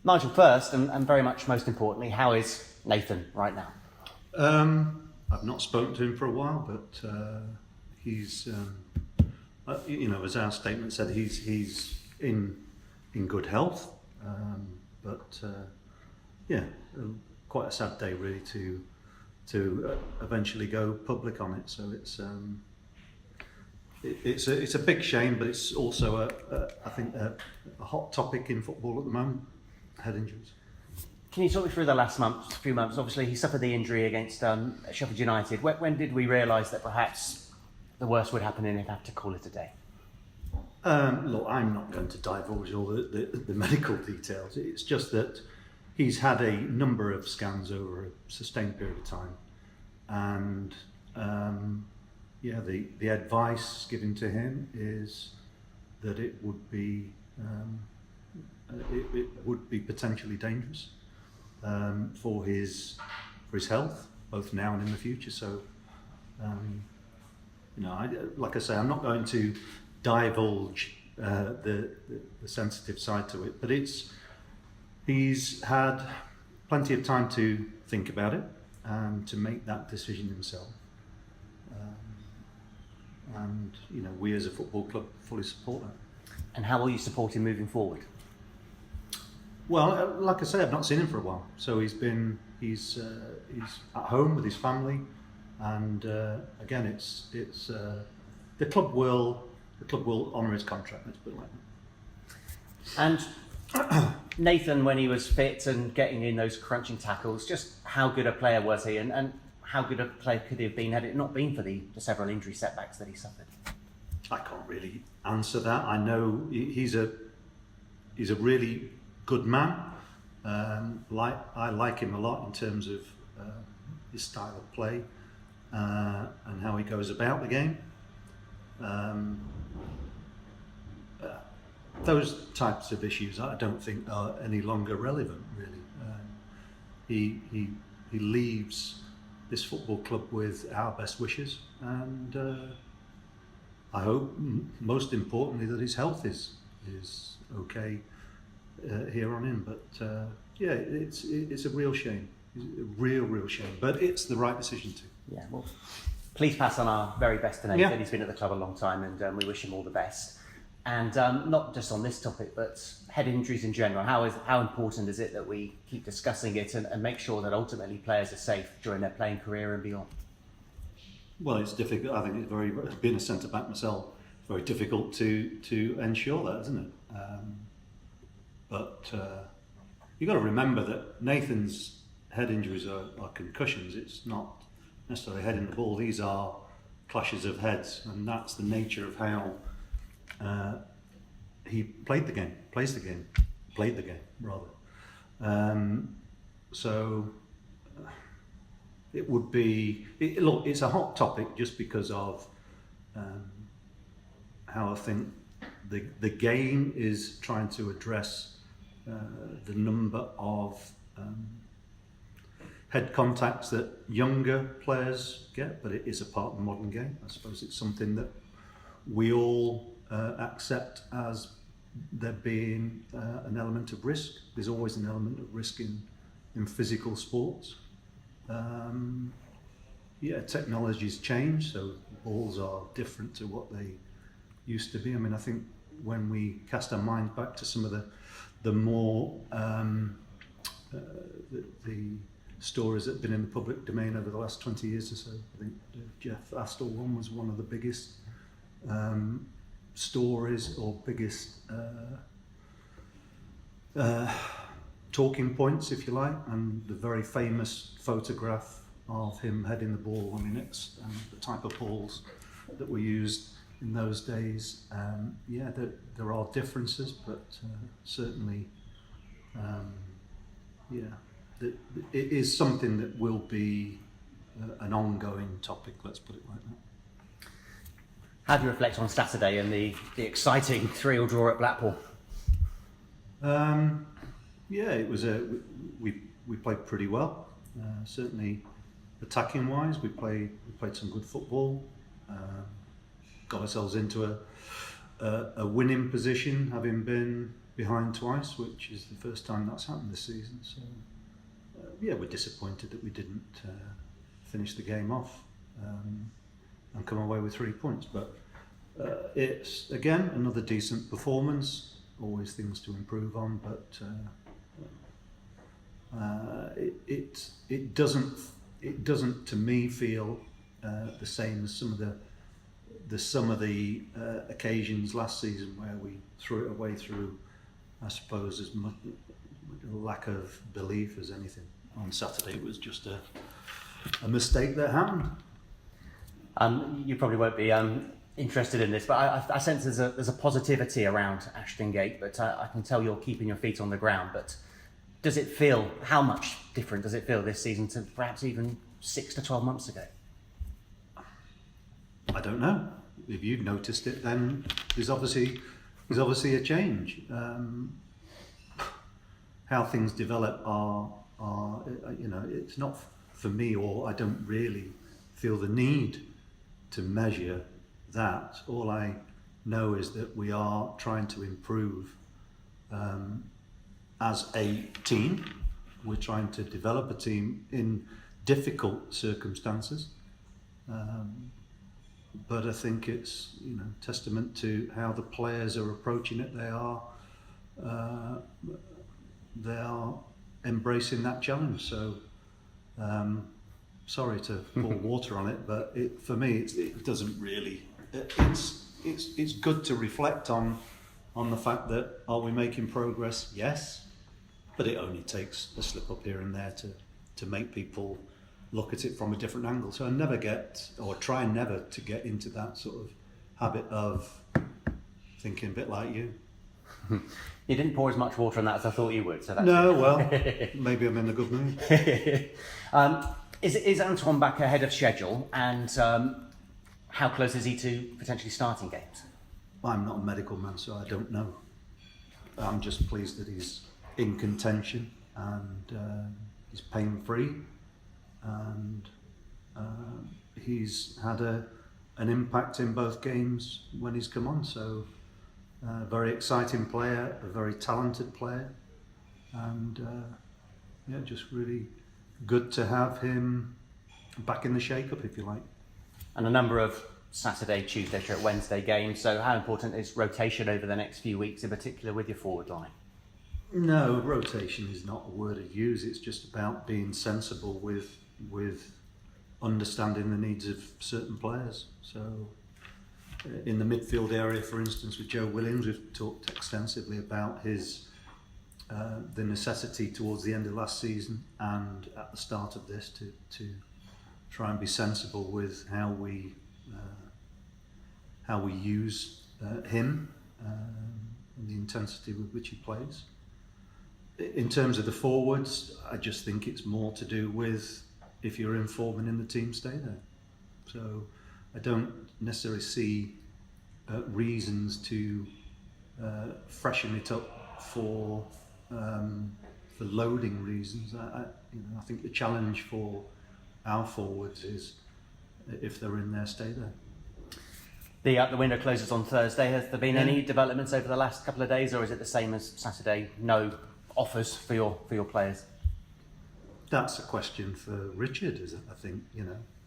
Nigel, first and very much most importantly, how is Nathan right now? I've not spoken to him for a while, but he's, as our statement said, he's in good health. Quite a sad day really to eventually go public on it. So it's a big shame, but it's also I think a hot topic in football at the moment. Head injuries. Can you talk me through the last few months? Obviously, he suffered the injury against Sheffield United. When did we realise that perhaps the worst would happen and he'd have to call it a day? Look, I'm not going to divulge all the medical details. It's just that he's had a number of scans over a sustained period of time, and the advice given to him is that it would be potentially dangerous for his health, both now and in the future. So, like I say, I'm not going to divulge the sensitive side to it, but he's had plenty of time to think about it and to make that decision himself. We as a football club fully support that. And how will you support him moving forward? Well, like I say, I've not seen him for a while. So he's at home with his family, and again, it's the club will honour his contract. Let's put it like that. And Nathan, when he was fit and getting in those crunching tackles, just how good a player was he, and how good a player could he have been had it not been for the several injury setbacks that he suffered? I can't really answer that. I know he's a really good man. I like him a lot in terms of his style of play and how he goes about the game. Those types of issues I don't think are any longer relevant, really. He leaves this football club with our best wishes, and I hope, most importantly, that his health is okay here on in. But it's a real shame, a real shame. But it's the right decision to. Yeah, well, please pass on our very best to Nathan. Yeah. He's been at the club a long time, and we wish him all the best. And not just on this topic, but head injuries in general. How important is it that we keep discussing it and make sure that ultimately players are safe during their playing career and beyond? Well, it's difficult. I think it's being a centre back myself, it's very difficult to ensure that, isn't it? But you've got to remember that Nathan's head injuries are concussions. It's not necessarily heading the ball. These are clashes of heads, and that's the nature of how he played the game, rather. It would be, look, it's a hot topic just because of how I think the game is trying to address the number of head contacts that younger players get, but it is a part of the modern game. I suppose it's something that we all accept as there being an element of risk. There's always an element of risk in physical sports. Technology's changed, so balls are different to what they used to be. I mean, I think when we cast our mind back to some of the more the stories that have been in the public domain over the last 20 years or so, I think Jeff Astle one was one of the biggest stories or biggest talking points, if you like, and the very famous photograph of him heading the ball on the next, the type of balls that were used in those days. There are differences, but certainly, it is something that will be an ongoing topic, let's put it like that. How do you reflect on Saturday and the exciting 3-3 draw at Blackpool? It was we played pretty well. Certainly, attacking wise, we played some good football. Got ourselves into a winning position, having been behind twice, which is the first time that's happened this season. So yeah, we're disappointed that we didn't finish the game off and come away with 3 points. But it's again another decent performance. Always things to improve on, but it doesn't to me feel the same as some of the occasions last season where we threw it away through, I suppose, as much lack of belief as anything. On Saturday, it was just a mistake that happened. You probably won't be interested in this, but I sense there's a positivity around Ashton Gate, but I can tell you're keeping your feet on the ground. But does it feel, how much different does it feel this season to perhaps even 6 to 12 months ago? I don't know. If you've noticed it, then there's obviously a change. How things develop are it's not for me, or I don't really feel the need to measure that. All I know is that we are trying to improve as a team. We're trying to develop a team in difficult circumstances. But I think it's testament to how the players are approaching it. They are embracing that challenge. So sorry to pour water on it, but for me it doesn't really. It's good to reflect on the fact that, are we making progress? Yes, but it only takes a slip up here and there to make people look at it from a different angle. So I try never to get into that sort of habit of thinking a bit like you. You didn't pour as much water on that as I thought you would. So that's no, well, maybe I'm in a good mood. Is Antoine back ahead of schedule, and how close is he to potentially starting games? I'm not a medical man, so I don't know. I'm just pleased that he's in contention and he's pain-free, and he's had an impact in both games when he's come on. So very exciting player, a very talented player, and just really good to have him back in the shake-up, if you like. And a number of Saturday, Tuesday, Wednesday games. So how important is rotation over the next few weeks, in particular with your forward line? No, rotation is not a word I use. It's just about being sensible with understanding the needs of certain players. So in the midfield area, for instance, with Joe Williams, we've talked extensively about the necessity towards the end of last season and at the start of this to try and be sensible with how we use him and the intensity with which he plays. In terms of the forwards, I just think it's more to do with, if you're in form and in the team, stay there. So I don't necessarily see reasons to freshen it up for loading reasons. I think the challenge for our forwards is, if they're in there, stay there. The window closes on Thursday. Has there been any developments over the last couple of days, or is it the same as Saturday? No offers for your players? That's a question for Richard, is it? I think,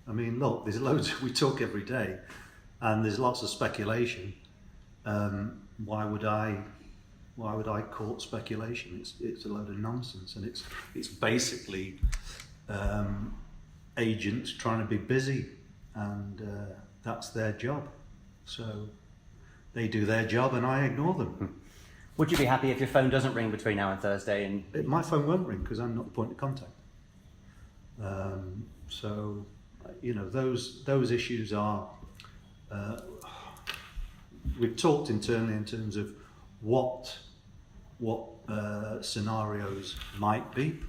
I mean, look, there's loads, we talk every day, and there's lots of speculation. Why would I court speculation? It's a load of nonsense, and it's basically agents trying to be busy, and that's their job. So they do their job, and I ignore them. Would you be happy if your phone doesn't ring between now and Thursday? And my phone won't ring because I'm not the point of contact. So those issues are. We've talked internally in terms of what scenarios might be,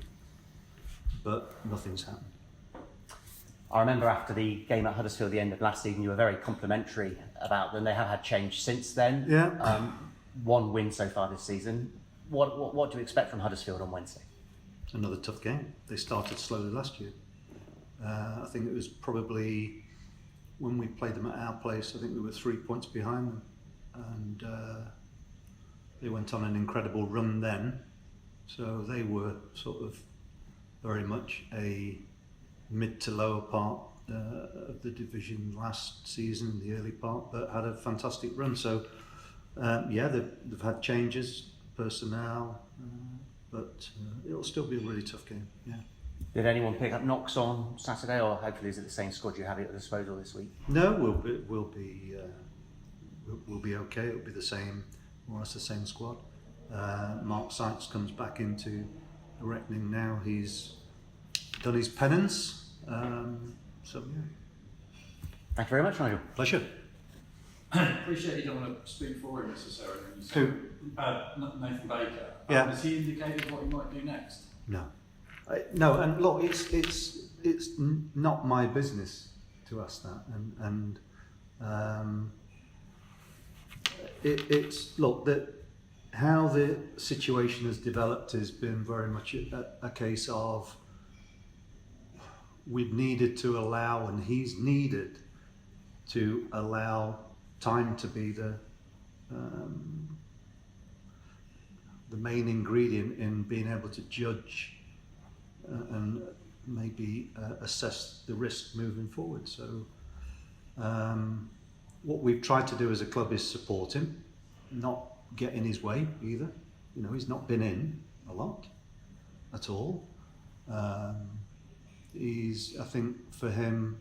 but nothing's happened. I remember after the game at Huddersfield, the end of last season, you were very complimentary about them. They have had change since then. Yeah. One win so far this season. What do you expect from Huddersfield on Wednesday? Another tough game. They started slowly last year. I think it was probably when we played them at our place, I think we were 3 points behind them. And They went on an incredible run then, so they were sort of very much a mid to lower part of the division last season, the early part, but had a fantastic run. So they've had changes, personnel, but it'll still be a really tough game. Yeah. Did anyone pick up knocks on Saturday, or hopefully is it the same squad you have at your disposal this week? No, we'll be okay. It'll be the same, more or less the same squad. Mark Sykes comes back into the reckoning now. He's done his penance. So yeah. Thank you very much, Nigel. Pleasure. Appreciate you don't want to speak for him necessarily. Who? Nathan Baker. Yeah. Has he indicated what he might do next? No. No, and look, it's not my business to ask that, and it's look that how the situation has developed has been very much a case of we've needed to allow, and he's needed to allow time to be the main ingredient in being able to judge and maybe assess the risk moving forward. So what we've tried to do as a club is support him, not get in his way either. You know, he's not been in a lot at all. I think for him,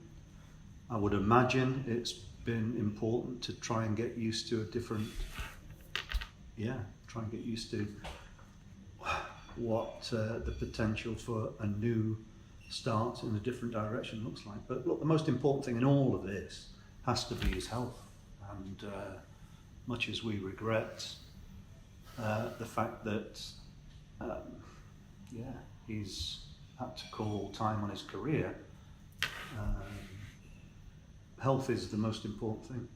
I would imagine it's been important to try and get used to try and get used to what the potential for a new start in a different direction looks like. But look, the most important thing in all of this has to be his health. And much as we regret the fact that he's had to call time on his career, health is the most important thing.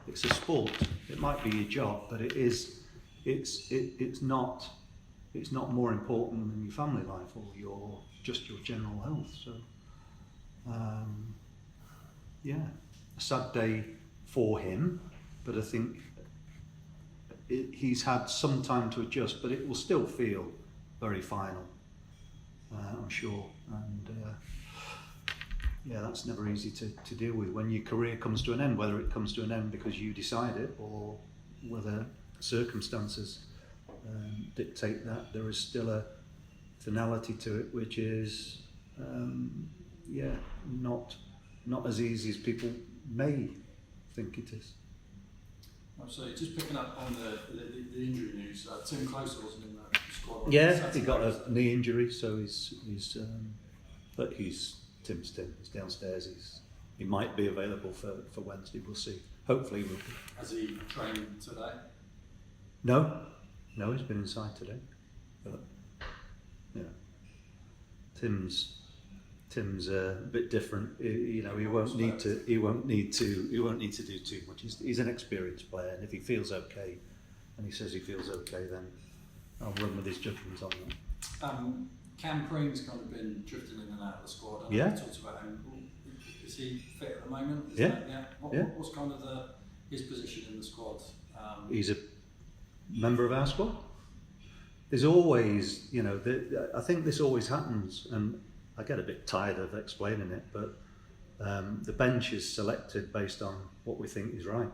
It's a sport. It might be your job, but it's not more important than your family life or your general health. So a sad day for him, but I think he's had some time to adjust, but it will still feel very final, I'm sure. And that's never easy to deal with when your career comes to an end, whether it comes to an end because you decide it or whether circumstances dictate that. There is still a finality to it, which is not as easy as people may think it is. Absolutely. Just picking up on the injury news, Timm Klose wasn't in that squad. Yeah, he got a knee injury, so Timm's Tim. He's downstairs. He might be available for Wednesday. We'll see. Hopefully, he will be. Has he trained today? No, he's been inside today. But Tim's a bit different. He won't need to do too much. He's an experienced player, and if he feels okay, and he says he feels okay, then I'll run with his judgment on that. Cam Preen's kind of been drifting in and out of the squad. I know Yeah. we talked about him. Is he fit at the moment? What's kind of his position in the squad? He's a member of our squad. There's always, I think this always happens, and I get a bit tired of explaining it, but the bench is selected based on what we think is right.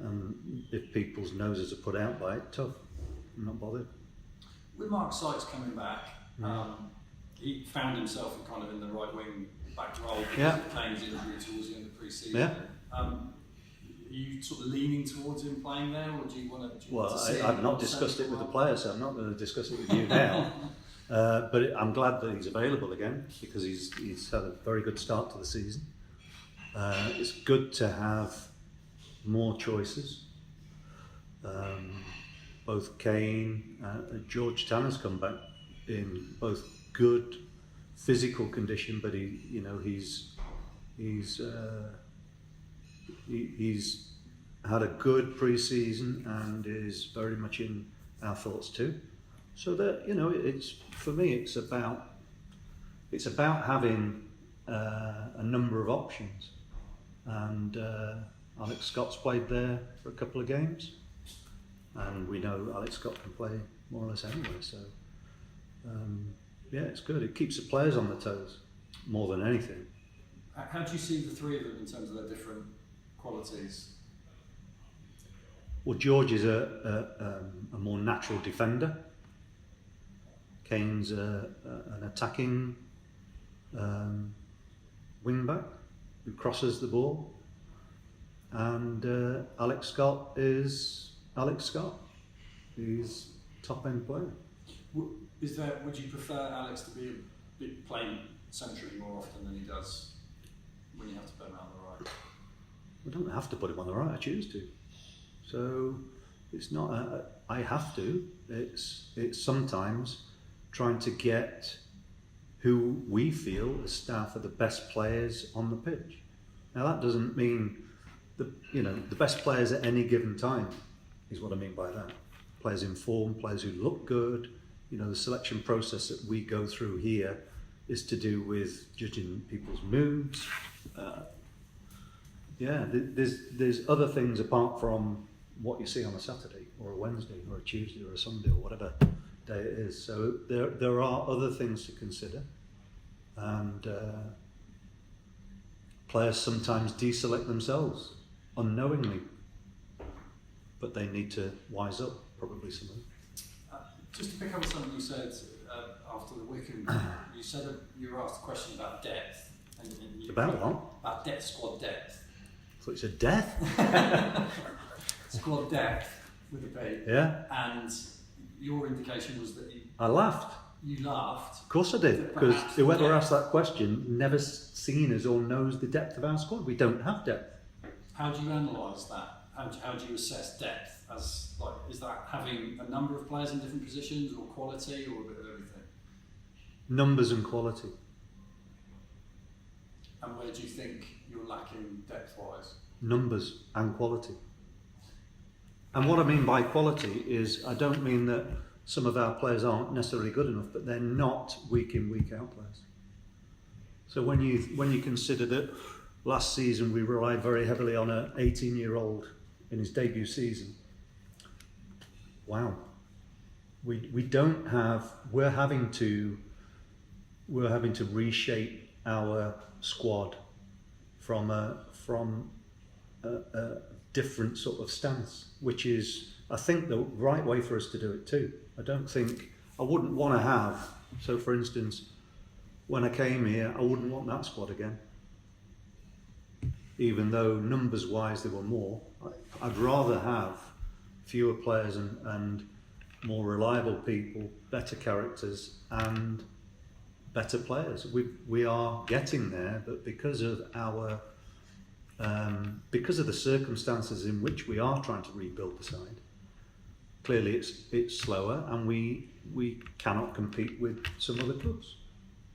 And if people's noses are put out by it, tough. I'm not bothered. With Mark Sykes coming back, he found himself in the right wing back role because of Kane's injury towards the end of pre-season. Yeah. Are you sort of leaning towards him playing there, or do you want to? Well, I've not discussed it with the players, so I'm not going to discuss it with you now. But I'm glad that he's available again because he's had a very good start to the season. It's good to have more choices. Both Kane and George Tanner's come back in both good physical condition, but he's had a good pre-season and is very much in our thoughts too. So that it's for me, it's about having a number of options. And Alex Scott's played there for a couple of games. and we know Alex Scott can play more or less anywhere. So yeah, it's good. It keeps the players on their toes more than anything. How do you see the three of them in terms of their different qualities? Well, George is a more natural defender. Kane's an attacking wing back who crosses the ball, and Alex Scott is Alex Scott. He's top end player. Would you prefer Alex to be playing centrally more often than he does when you have to put him out on the right? We don't have to put him on the right. I choose to. So it's not I have to. It's sometimes trying to get who we feel as staff are the best players on the pitch. Now that doesn't mean the best players at any given time is what I mean by that. Players in form, players who look good. The selection process that we go through here is to do with judging people's moods. There's other things apart from what you see on a Saturday or a Wednesday or a Tuesday or a Sunday or whatever day it is. So there are other things to consider, and players sometimes deselect themselves unknowingly, but they need to wise up, probably some of them. Just to pick up on something you said after the Wickham, you said that you were asked a question about depth. And About what? About depth, squad depth. I thought you said death. Squad depth with a B. Yeah. And your indication was that I laughed. you laughed. Of course I did, because whoever asked that question never seen us or knows the depth of our squad. We don't have depth. How do you analyse that? How do you assess depth? Is that having a number of players in different positions, or quality, or a bit of everything? Numbers and quality. And where do you think you're lacking depth-wise? Numbers and quality. And what I mean by quality is, I don't mean that some of our players aren't necessarily good enough, but they're not week in, week out players. So when you consider that last season we relied very heavily on an 18-year-old in his debut season, wow, we don't have. We're having to reshape our squad from a different sort of stance, which is, I think, the right way for us to do it too. I wouldn't want to have, so for instance, when I came here, I wouldn't want that squad again. Even though numbers wise there were more, I'd rather have fewer players and more reliable people, better characters and better players. We are getting there, but because of the circumstances in which we are trying to rebuild the side, clearly it's slower, and we cannot compete with some other clubs.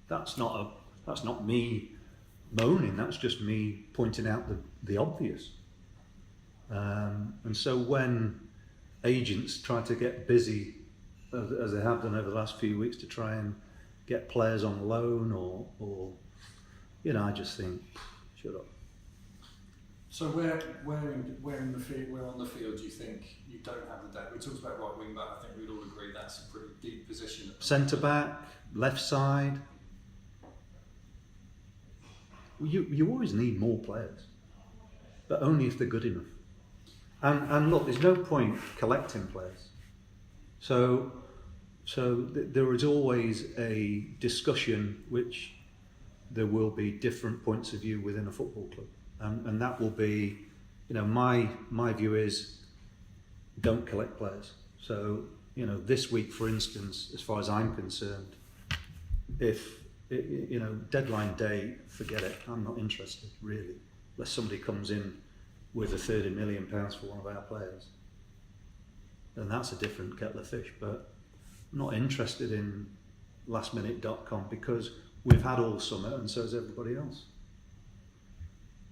That's not me moaning. That's just me pointing out the obvious. And so when agents try to get busy, as they have done over the last few weeks, to try and get players on loan or I just think, shut up. So where on the field do you think you don't have the depth? We talked about right wing back. I think we'd all agree that's a pretty deep position. Centre back, left side. You always need more players, but only if they're good enough. And look, there's no point collecting players. So there is always a discussion, which there will be different points of view within a football club, and that will be, my view is, don't collect players. So this week, for instance, as far as I'm concerned, if deadline day, forget it. I'm not interested really, unless somebody comes in with £30 million for one of our players. Then that's a different kettle of fish. But I'm not interested in lastminute.com, because we've had all summer and so has everybody else.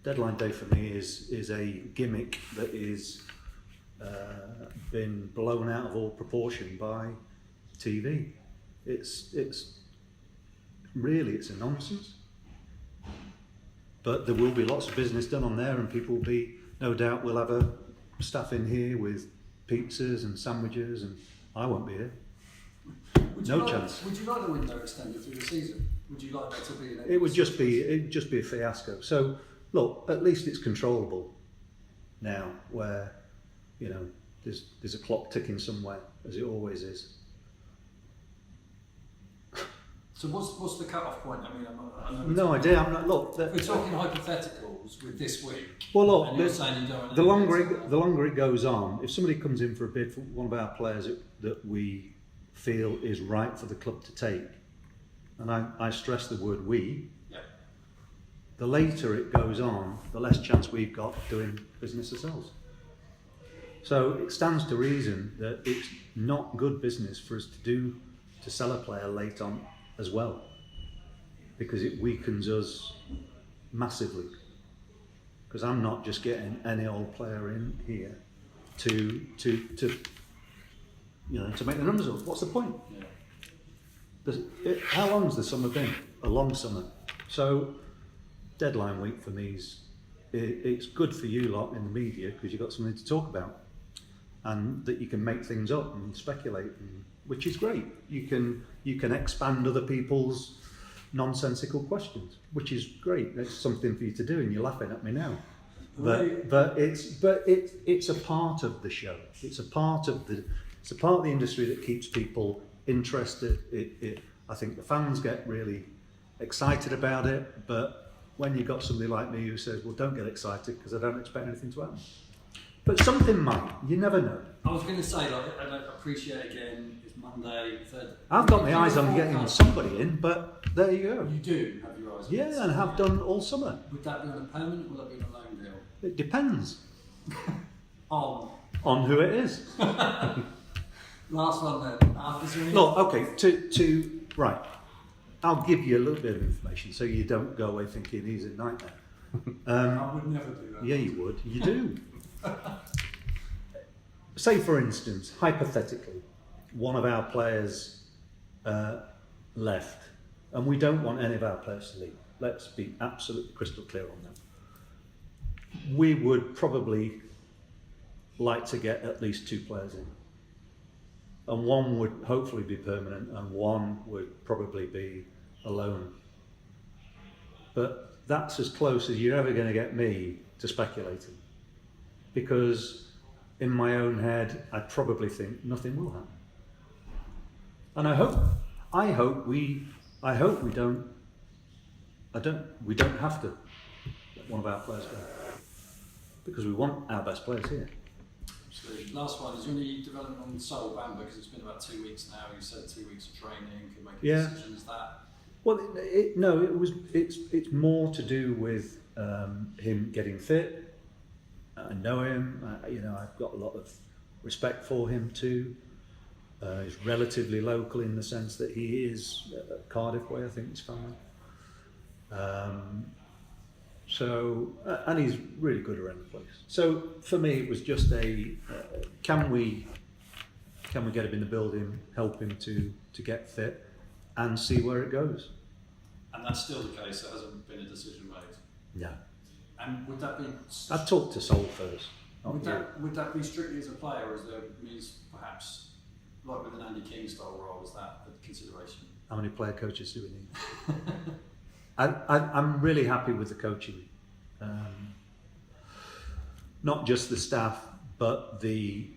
Deadline day for me is a gimmick that is been blown out of all proportion by TV. It's a nonsense. But there will be lots of business done on there, and people will be, no doubt, we'll have a staff in here with pizzas and sandwiches, and I won't be here. Would No you like, chance. Would you like the window extended through the season? Would you like there to be an It'd just be a fiasco. So look, at least it's controllable now, where there's a clock ticking somewhere, as it always is. So what's the cut-off point? I mean, I know No idea. I'm not. Look, we're talking hypotheticals with this week. well, look, and you're saying you don't want the longer it goes on, if somebody comes in for a bid for one of our players that we feel is right for the club to take, and I stress the word we, Yep. the later it goes on, the less chance we've got of doing business ourselves. So it stands to reason that it's not good business for us to sell a player late on as well, because it weakens us massively. Because I'm not just getting any old player in here to make the numbers up. What's the point? Yeah. How long's the summer been? A long summer. So deadline week for me it's good for you lot in the media, because you've got something to talk about, and that you can make things up and speculate, which is great. You can expand other people's nonsensical questions, which is great. It's something for you to do, and you're laughing at me now. But it's a part of the show. It's a part of the industry that keeps people interested. I think the fans get really excited about it, but when you've got somebody like me who says, well, don't get excited because I don't expect anything to happen. But something might. You never know. I was going to say, I appreciate again, it's Monday, third. I've got my eyes on getting somebody in, but there you go. You do have your eyes on Yeah, and have done all summer. Would that be on a permanent, or would that be on a loan deal? It depends On. on who it is. Last one then. Is there any- Look, okay, right. I'll give you a little bit of information so you don't go away thinking he's a nightmare. I would never do that. Yeah, you would. You do. Say, for instance, hypothetically, one of our players left, and we don't want any of our players to leave. Let's be absolutely crystal clear on that. We would probably like to get at least 2 players in. And one would hopefully be permanent, and one would probably be a loan. But that's as close as you're ever going to get me to speculating. Because in my own head, I probably think nothing will happen. And I hope we don't have to let one of our players go, because we want our best players here. Absolutely. Last one, is there any development on Sol Bamba? Because it's been about 2 weeks now. You said 2 weeks of training, could make a decision. Is that? Well, it's more to do with him getting fit. I know him. I've got a lot of respect for him too. He's relatively local in the sense that he is Cardiff way, I think, his family. And he's really good around the place. So for me, it was just can we get him in the building, help him to get fit, and see where it goes. And that's still the case. There hasn't been a decision made. No. And would that be? I'd talk to Sol first. Would that be strictly as a player, or is there means perhaps like with an Andy King style role? Is that a consideration? How many player coaches do we need? I'm really happy with the coaching, not just the staff, but the,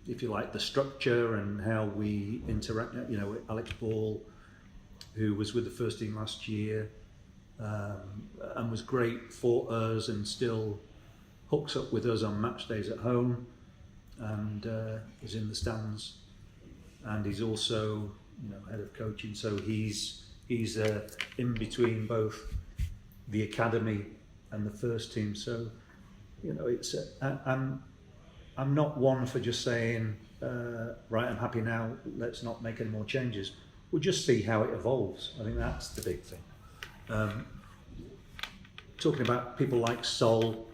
if you like, the structure and how we interact. With Alex Ball, who was with the first team last year, and was great for us, and still hooks up with us on match days at home, and is in the stands, and he's also head of coaching, so he's in between both the academy and the first team. So it's I'm not one for just saying right, I'm happy now, let's not make any more changes. We'll just see how it evolves. I think that's the big thing. Talking about people like Sol,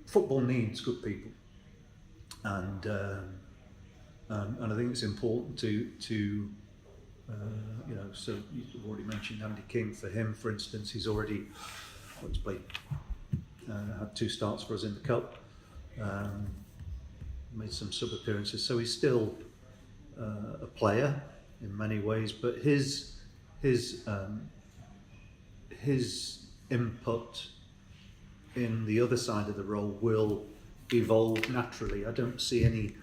football needs good people, and I think it's important to so you've already mentioned Andy King. For him, for instance, he's played had 2 starts for us in the cup, made some sub appearances. So he's still a player in many ways, but his input in the other side of the role will evolve naturally. I don't see any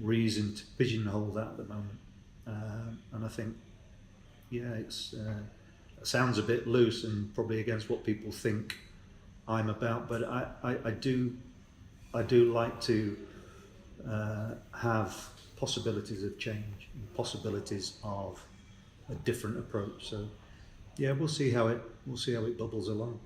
reason to pigeonhole that at the moment, and I think, yeah, it sounds a bit loose and probably against what people think I'm about, but I do like to have possibilities of change and possibilities of a different approach. So yeah, we'll see how it bubbles along.